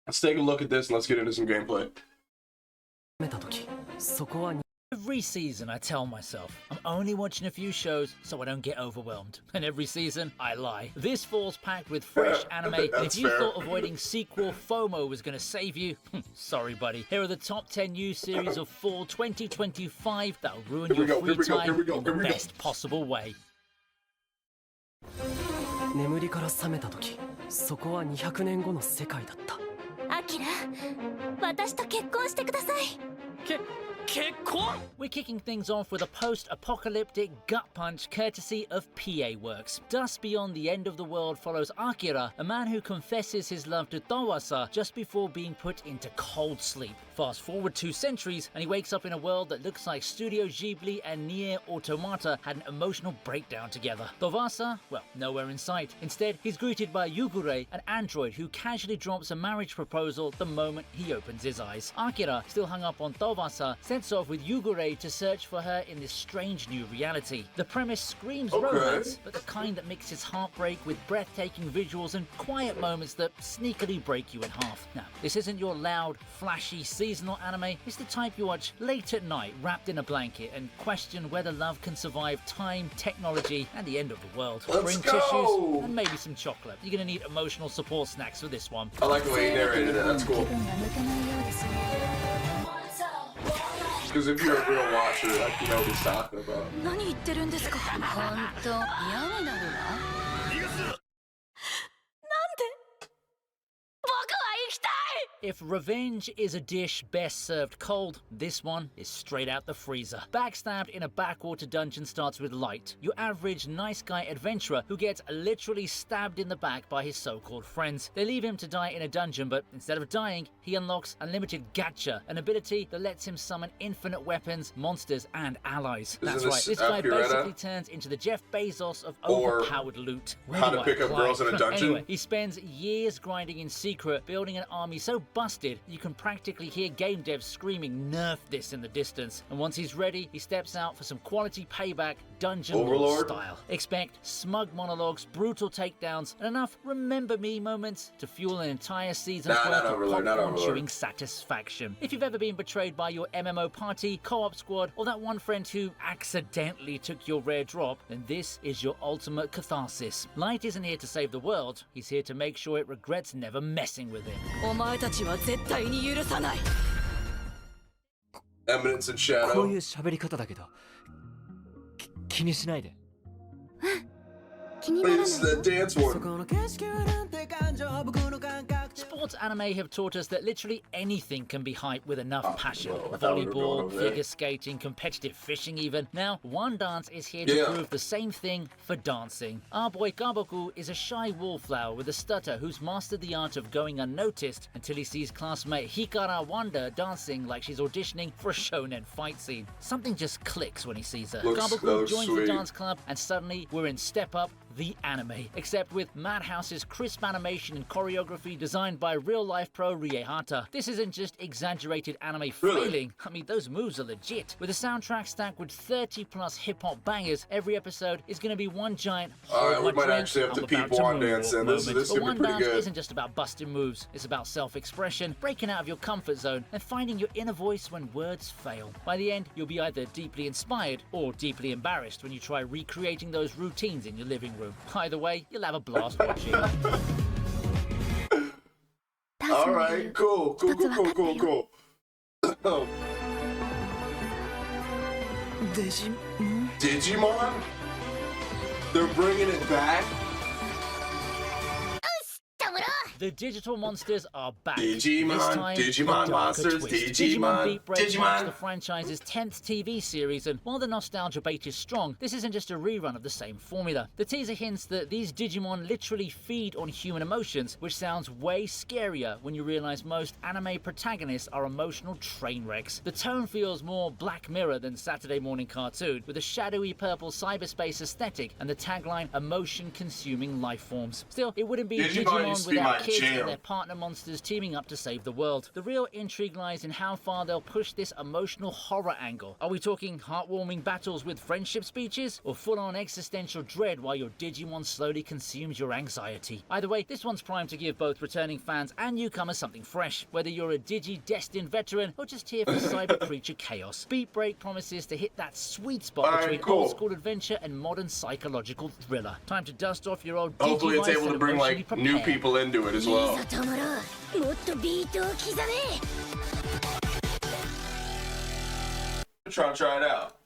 Let's take a look at this and let's get into some gameplay. Every season I tell myself, I'm only watching a few shows so I don't get overwhelmed. And every season, I lie. This fall's packed with fresh anime, and if you thought avoiding sequel FOMO was gonna save you, sorry buddy. Here are the top 10 news series of fall 2025 that'll ruin your free time in the best possible way. 眠りから覚めた時、そこは200年後の世界だった。アキラ、私と結婚してください。We're kicking things off with a post-apocalyptic gut punch courtesy of PA Works. Dusk Beyond the End of the World follows Akira, a man who confesses his love to Tawasa just before being put into cold sleep. Fast forward 2 centuries and he wakes up in a world that looks like Studio Ghibli and Nier Automata had an emotional breakdown together. Tawasa, well, nowhere in sight. Instead, he's greeted by Yugure, an android who casually drops a marriage proposal the moment he opens his eyes. Akira, still hung up on Tawasa, sets off with Yugure to search for her in this strange new reality. The premise screams romance, but the kind that mixes heartbreak with breathtaking visuals and quiet moments that sneakily break you in half. Now, this isn't your loud, flashy, seasonal anime. It's the type you watch late at night, wrapped in a blanket, and question whether love can survive time, technology, and the end of the world. Bring tissues and maybe some chocolate. You're gonna need emotional support snacks for this one. I like the way you narrated it. That's cool. Because if you're a real watcher, like, you know what he's talking about. 何言ってるんですか。本当嫌になるわ。なんで？僕は行きたい。 If revenge is a dish best served cold, this one is straight out the freezer. Backstabbed in a backwater dungeon starts with Light, your average nice guy adventurer who gets literally stabbed in the back by his so-called friends. They leave him to die in a dungeon, but instead of dying, he unlocks unlimited gacha, an ability that lets him summon infinite weapons, monsters, and allies. That's right, this guy basically turns into the Jeff Bezos of overpowered loot. How to pick up girls in a dungeon? Anyway, he spends years grinding in secret, building an army so busted you can practically hear game devs screaming "nerf this" in the distance. And once he's ready, he steps out for some quality payback, dungeon lord style. Expect smug monologues, brutal takedowns, and enough remember me moments to fuel an entire season's worth of popcorn-chewing satisfaction. If you've ever been betrayed by your MMO party, co-op squad, or that one friend who accidentally took your rare drop, then this is your ultimate catharsis. Light isn't here to save the world, he's here to make sure it regrets never messing with it. お前たちは絶対に許さない。 Eminence and Shadow. こういう喋り方だけど、気にしないで。気にならない。 It's the dance one. Sports anime have taught us that literally anything can be hyped with enough passion. Volleyball, figure skating, competitive fishing even. Now, Wandance is here to prove the same thing for dancing. Our boy Gaboku is a shy wallflower with a stutter who's mastered the art of going unnoticed until he sees classmate Hikara Wanda dancing like she's auditioning for a shonen fight scene. Something just clicks when he sees her. Gaboku joins the dance club and suddenly we're in Step Up, the anime, except with Madhouse's crisp animation and choreography designed by real-life pro Riehata. This isn't just exaggerated anime feeling. I mean, those moves are legit. With a soundtrack stacked with 30+ hip-hop bangers, every episode is going to be one giant we might actually have to peep Wandance, and this is going to be pretty good. Isn't just about busting moves. It's about self-expression, breaking out of your comfort zone, and finding your inner voice when words fail. By the end, you'll be either deeply inspired or deeply embarrassed when you try recreating those routines in your living room. Either way, you'll have a blast watching. Alright, cool. Digimon? They're bringing it back? The digital monsters are back. Digimon, This time, Digimon a darker monsters, twist. Digimon, Beatbreak marks the franchise's 10th TV series, and while the nostalgia bait is strong, this isn't just a rerun of the same formula. The teaser hints that these Digimon literally feed on human emotions, which sounds way scarier when you realize most anime protagonists are emotional train wrecks. The tone feels more Black Mirror than Saturday morning cartoon, with a shadowy purple cyberspace aesthetic and the tagline "emotion-consuming life forms." Still, it wouldn't be Digimon without kids Jam. and their partner monsters teaming up to save the world. The real intrigue lies in how far they'll push this emotional horror angle. Are we talking heartwarming battles with friendship speeches, or full-on existential dread while your Digimon slowly consumes your anxiety? Either way, this one's primed to give both returning fans and newcomers something fresh, whether you're a Digi-destined veteran or just here for cyber creature chaos. Beatbreak promises to hit that sweet spot between old-school adventure and modern psychological thriller. Time to dust off your old Digi. Hopefully it's able to bring like new people into it as well. I'm trying to try it out.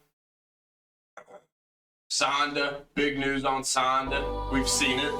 Sanda, big news on Sanda. We've seen it.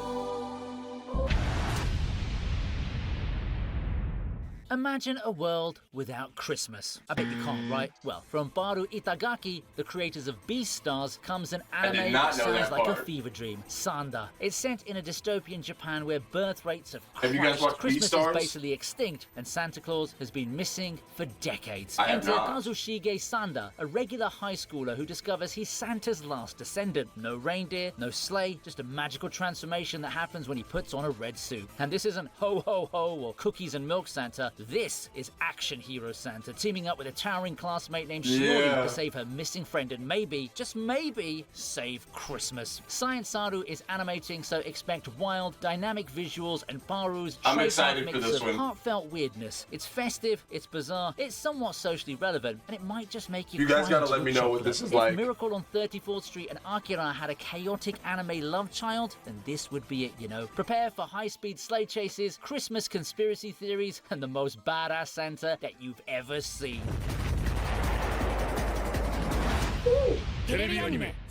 Imagine a world without Christmas. I bet you can't, right? Well, from Baru Itagaki, the creators of Beastars, comes an anime that sounds like a fever dream, Sanda. It's set in a dystopian Japan where birth rates have crashed, you guys watched Christmas Beastars? is basically extinct, and Santa Claus has been missing for decades. I have Enter not. Kazushige Sanda, a regular high schooler who discovers he's Santa's last descendant. No reindeer, no sleigh, just a magical transformation that happens when he puts on a red suit. And this isn't ho ho ho or cookies and milk Santa. This is action hero Santa, teaming up with a towering classmate named Shiori to save her missing friend and maybe, just maybe, save Christmas. Science Saru is animating, so expect wild, dynamic visuals and Baru's trademark mix of heartfelt weirdness. It's festive, it's bizarre, it's somewhat socially relevant, and it might just make you guys cry gotta let me know what this is if like. Miracle on 34th Street and Akira had a chaotic anime love child, then this would be it, you know. Prepare for high-speed sleigh chases, Christmas conspiracy theories, and the most badass Santa that you've ever seen.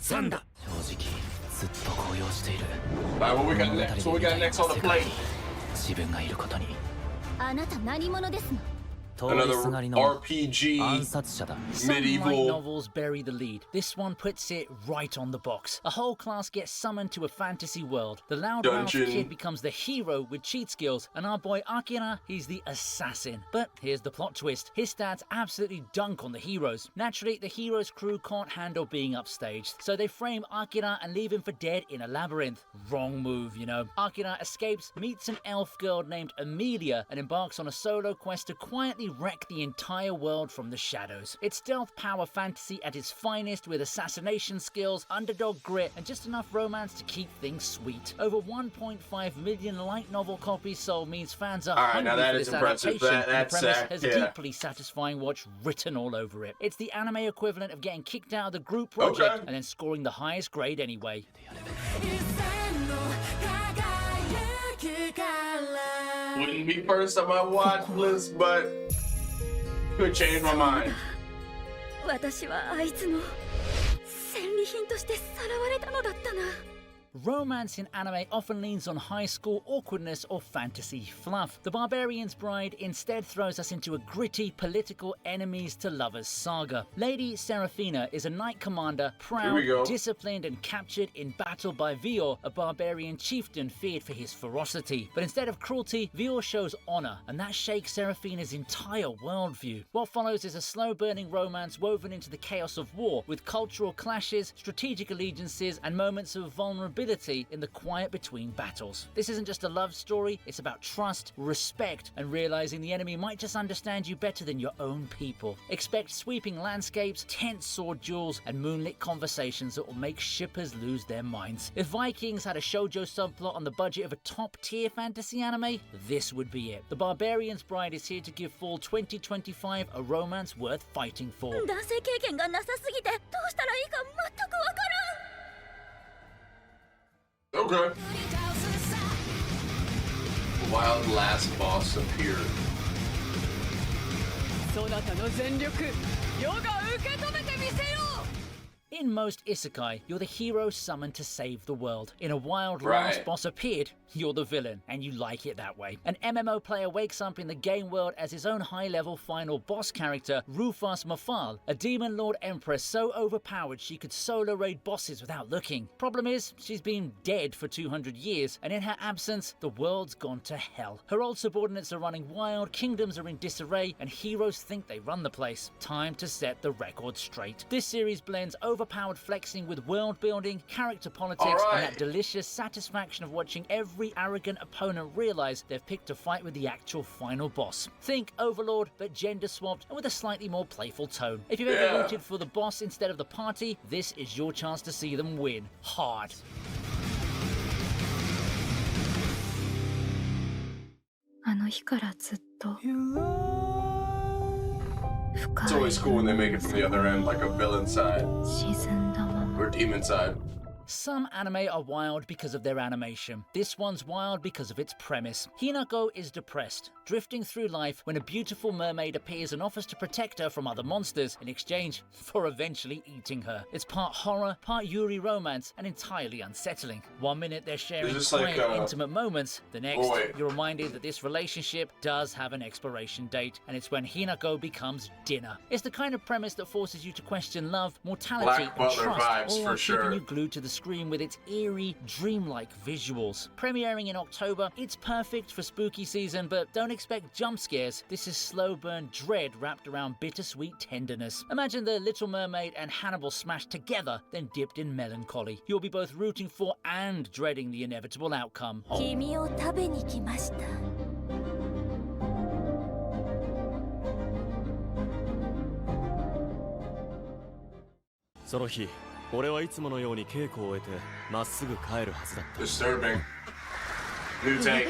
Sanda. 正直ずっと高揚している。 Alright, what we got next? What we got next on the plate? 自分がいることに。あなた何者ですの？ Another RPG, Some light medieval. novels bury the lead. This one puts it right on the box. A whole class gets summoned to a fantasy world. The loudmouth kid becomes the hero with cheat skills, and our boy Akira, he's the assassin. But here's the plot twist. His stats absolutely dunk on the heroes. Naturally, the hero's crew can't handle being upstaged, so they frame Akira and leave him for dead in a labyrinth. Wrong move, you know. Akira escapes, meets an elf girl named Amelia, and embarks on a solo quest to quietly wreck the entire world from the shadows. It's stealth power fantasy at its finest, with assassination skills, underdog grit, and just enough romance to keep things sweet. Over 1.5 million light novel copies sold means fans are hungry for this adaptation, and the premise has deeply satisfying watch written all over it. It's the anime equivalent of getting kicked out of the group project and then scoring the highest grade anyway. Wouldn't be first on my watch list, but could change my mind. 私はあいつの戦利品としてさらわれたのだったな。 Romance in anime often leans on high school awkwardness or fantasy fluff. The Barbarians' Bride instead throws us into a gritty political enemies to lovers saga. Lady Seraphina is a knight commander, proud, disciplined, and captured in battle by Vior, a barbarian chieftain feared for his ferocity. But instead of cruelty, Vior shows honor, and that shakes Seraphina's entire worldview. What follows is a slow-burning romance woven into the chaos of war, with cultural clashes, strategic allegiances, and moments of vulnerability in the quiet between battles. This isn't just a love story, it's about trust, respect, and realizing the enemy might just understand you better than your own people. Expect sweeping landscapes, tense sword duels, and moonlit conversations that will make shippers lose their minds. If Vikings had a shoujo subplot on the budget of a top-tier fantasy anime, this would be it. The Barbarians' Bride is here to give fall 2025 a romance worth fighting for. 男性経験がなさすぎてどうしたらいいか全くわからん。 Okay. Wild last boss appeared. そなたの全力世が受け止めてみせよう。 In most isekai, you're the hero summoned to save the world. In a wild last boss appeared, you're the villain, and you like it that way. An MMO player wakes up in the game world as his own high-level final boss character, Rufus Mafal, a demon lord empress so overpowered she could solo raid bosses without looking. Problem is, she's been dead for 200 years, and in her absence, the world's gone to hell. Her old subordinates are running wild, kingdoms are in disarray, and heroes think they run the place. Time to set the record straight. This series blends over overpowered flexing with world building, character politics, and that delicious satisfaction of watching every arrogant opponent realize they've picked a fight with the actual final boss. Think Overlord, but gender swapped and with a slightly more playful tone. If you've ever rooted for the boss instead of the party, this is your chance to see them win hard. It's always cool when they make it from the other end, like a villain side or demon side. Some anime are wild because of their animation. This one's wild because of its premise. Hinako is depressed, drifting through life when a beautiful mermaid appears and offers to protect her from other monsters in exchange for eventually eating her. It's part horror, part Yuri romance, and entirely unsettling. One minute they're sharing quiet, intimate moments, the next you're reminded that this relationship does have an expiration date, and it's when Hinako becomes dinner. It's the kind of premise that forces you to question love, mortality, and trust, all while keeping you glued to the screen with its eerie, dreamlike visuals. Premiering in October, it's perfect for spooky season, but don't expect jump scares. This is slow burn dread wrapped around bittersweet tenderness. Imagine the Little Mermaid and Hannibal smashed together, then dipped in melancholy. You'll be both rooting for and dreading the inevitable outcome. 君を食べに来ました。その日、俺はいつものように稽古を終えてまっすぐ帰るはずだった。Disturbing. New take.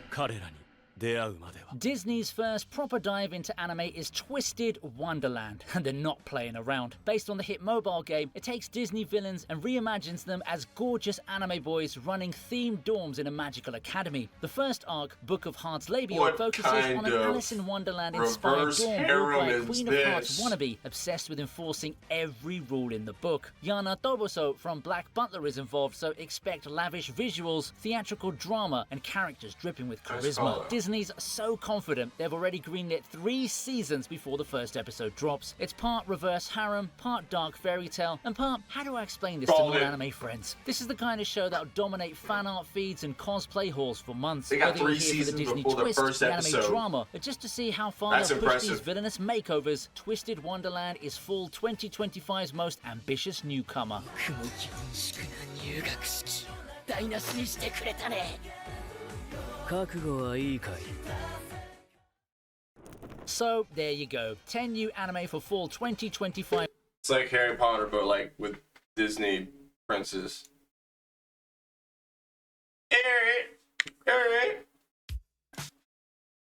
彼らに出会うまでは。 Disney's first proper dive into anime is Twisted Wonderland, and they're not playing around. Based on the hit mobile game, it takes Disney villains and reimagines them as gorgeous anime boys running themed dorms in a magical academy. The first arc, Book of Hearts Labial, focuses on an Alice in Wonderland-inspired dorm ruled by a Queen of Hearts wannabe obsessed with enforcing every rule in the book. Yana Toboso from Black Butler is involved, so expect lavish visuals, theatrical drama, and characters dripping with charisma. Disney's so confident they've already greenlit 3 seasons before the first episode drops. It's part reverse harem, part dark fairy tale, and part how do I explain this to non-anime friends? This is the kind of show that'll dominate fan art feeds and cosplay halls for months. They got Whether 3 you're here for the seasons Disney before the twist, first the anime episode. drama, or just to see how far That's they'll push impressive. these villainous makeovers, Twisted Wonderland is fall 2025's most ambitious newcomer. 台無しにしてくれたね。覚悟はいいかい。 So there you go, 10 new anime for fall 2025. It's like Harry Potter, but like with Disney princes. Alright.